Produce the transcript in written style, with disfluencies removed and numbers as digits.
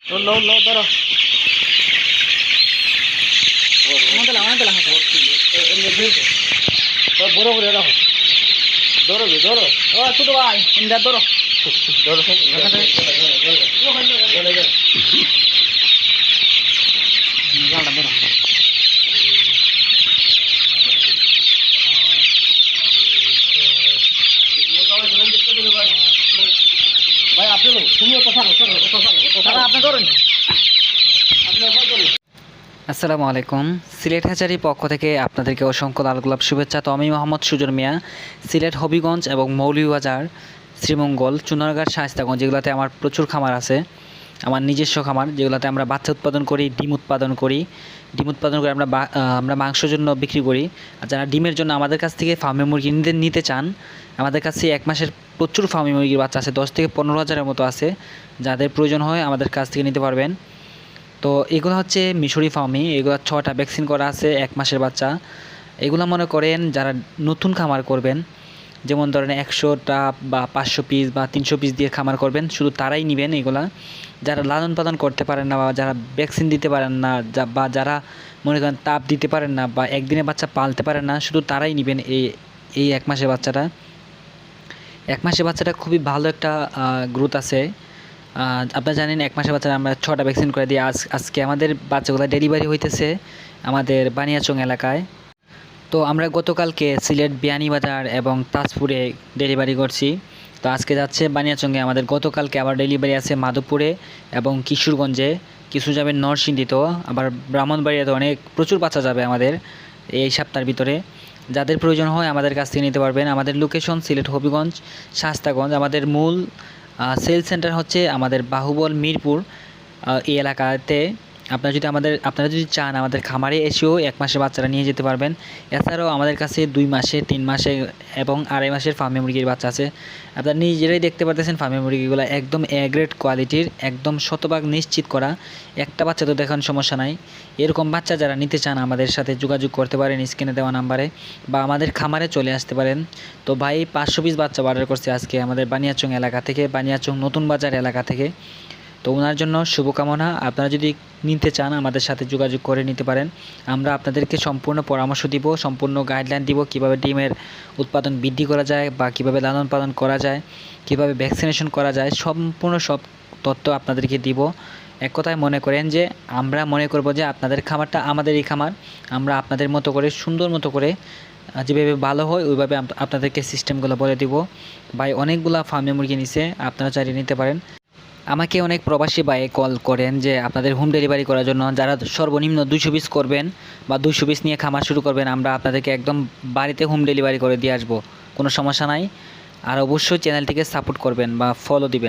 লো ধরো বড় করে রাখো ধরো ধরো ছোট ভাই ইন্দা ধরো ধরো ভাই আপনি তুমিও তো আপনি ধরুন। আসসালামু আলাইকুম। সিলেট হ্যাচারির পক্ষ থেকে আপনাদেরকে অসংখ্য লাল গোলাপ শুভেচ্ছা। তো আমি মোহাম্মদ সুজন মিয়া, সিলেট হবিগঞ্জ এবং মৌলভীবাজার, শ্রীমঙ্গল, চুনারঘাট, শায়েস্তাগঞ্জ যেগুলোতে আমার প্রচুর খামার আছে, আমার নিজস্ব খামার যেগুলোতে আমরা বাচ্চা উৎপাদন করি, ডিম উৎপাদন করে আমরা মাংসের জন্য বিক্রি করি। আর যারা ডিমের জন্য আমাদের কাছ থেকে ফার্মি মুরগি নিতে চান, আমাদের কাছে এক মাসের প্রচুর ফার্মি মুরগির বাচ্চা আছে, 10 থেকে 15 হাজারের মতো আছে। যাদের প্রয়োজন হয় আমাদের কাছ থেকে নিতে পারবেন। তো এগুলো হচ্ছে মিশরি ফার্মি, এগুলো 6টা ভ্যাকসিন করা আছে, 1 মাসের বাচ্চা। এগুলো মনে করেন যারা নতুন খামার করবেন, যেমন ধরেন 100টা বা 500 পিস বা 300 পিস দিয়ে খামার করবেন, শুধু তারাই নেবেন এগুলা। যারা লালন পালন করতে পারেন না বা যারা ভ্যাকসিন দিতে পারেন না বা যারা মনে করেন তাপ দিতে পারেন না বা একদিনে বাচ্চা পালতে পারেন না, শুধু তারাই নেবেন এই 1 মাসের বাচ্চাটা। 1 মাসের বাচ্চাটা খুবই ভালো একটা গ্রোথ আছে। আপনারা জানেন 1 মাসের বাচ্চারা আমরা 6টা ভ্যাকসিন করে দিই। আজকে আমাদের বাচ্চাগুলো ডেলিভারি হইতেছে আমাদের বানিয়াচং এলাকায়। তো আমরা গতকালকে সিলেট বিয়ানীবাজার এবং তাজপুরে ডেলিভারি করছি। তো আজকে যাচ্ছে বানিয়াচংয়ে। আমাদের গতকালকে আবার ডেলিভারি আছে মাধবপুরে এবং কিশোরগঞ্জে, কিছু যাবে নরসিংদীতেও, আবার ব্রাহ্মণবাড়িয়াতে প্রচুর বাচ্চা যাবে আমাদের এই সপ্তাহের ভিতরে। যাদের প্রয়োজন হয় আমাদের কাছ থেকে নিতে পারবেন। আমাদের লোকেশন সিলেট হবিগঞ্জ, শায়েস্তাগঞ্জ। আমাদের মূল সেল সেন্টার হচ্ছে আমাদের বাহুবল মিরপুর এই এলাকাতে। আপনারা যদি চান আমাদের খামারে এসেও 1 মাসের বাচ্চারা নিয়ে যেতে পারবেন। এছাড়াও আমাদের কাছে 2 মাসে, 3 মাসে এবং 2.5 মাসের ফার্মি মুরগির বাচ্চা আছে। আপনারা নিজেরাই দেখতে পারতেছেন ফার্মি মুরগিগুলো একদম এ গ্রেড কোয়ালিটির, একদম শতভাগ নিশ্চিত করা। একটা বাচ্চা তো দেখান সমস্যা নাই। এরকম বাচ্চা যারা নিতে চান আমাদের সাথে যোগাযোগ করতে পারেন স্ক্রিনে দেওয়া নাম্বারে, বা আমাদের খামারে চলে আসতে পারেন। তো ভাই 500 পিস বাচ্চা অর্ডার করছে আজকে আমাদের বানিয়াচং এলাকা থেকে, বানিয়াচং নতুন বাজার এলাকা থেকে। তো ওনার জন্য শুভকামনা। আপনারা যদি নিতে চান আমাদের সাথে যোগাযোগ করে নিতে পারেন। আমরা আপনাদেরকে সম্পূর্ণ পরামর্শ দিব, সম্পূর্ণ গাইডলাইন দিব, কিভাবে ডিমের উৎপাদন বৃদ্ধি করা যায় বা কিভাবে লালন পালন করা যায়, কিভাবে ভ্যাকসিনেশন করা যায়, সম্পূর্ণ সব তথ্য আপনাদেরকে দিব। এক কথায় মনে করেন যে আমরা মনে করব যে আপনাদের খামারটা আমাদেরই খামার। আমরা আপনাদের মতো করে সুন্দর মতো করে যেভাবে ভালো হয় ওইভাবে আপনাদেরকে সিস্টেমগুলো বলে দিব। ভাই অনেকগুলা ফার্মি মুরগি নিছে, আপনারা চাইলে নিতে পারেন। আমাকে অনেক প্রবাসী ভাই কল করেন যে আপনাদের হোম ডেলিভারি করার জন্য, যারা সর্বনিম্ন 200 পিস করবেন বা 200 পিস নিয়ে খামার শুরু করবেন, আমরা আপনাদেরকে একদম বাড়িতে হোম ডেলিভারি করে দিয়ে আসবো, কোনো সমস্যা নাই। আর অবশ্যই চ্যানেলটিকে সাপোর্ট করবেন বা ফলো দিবেন।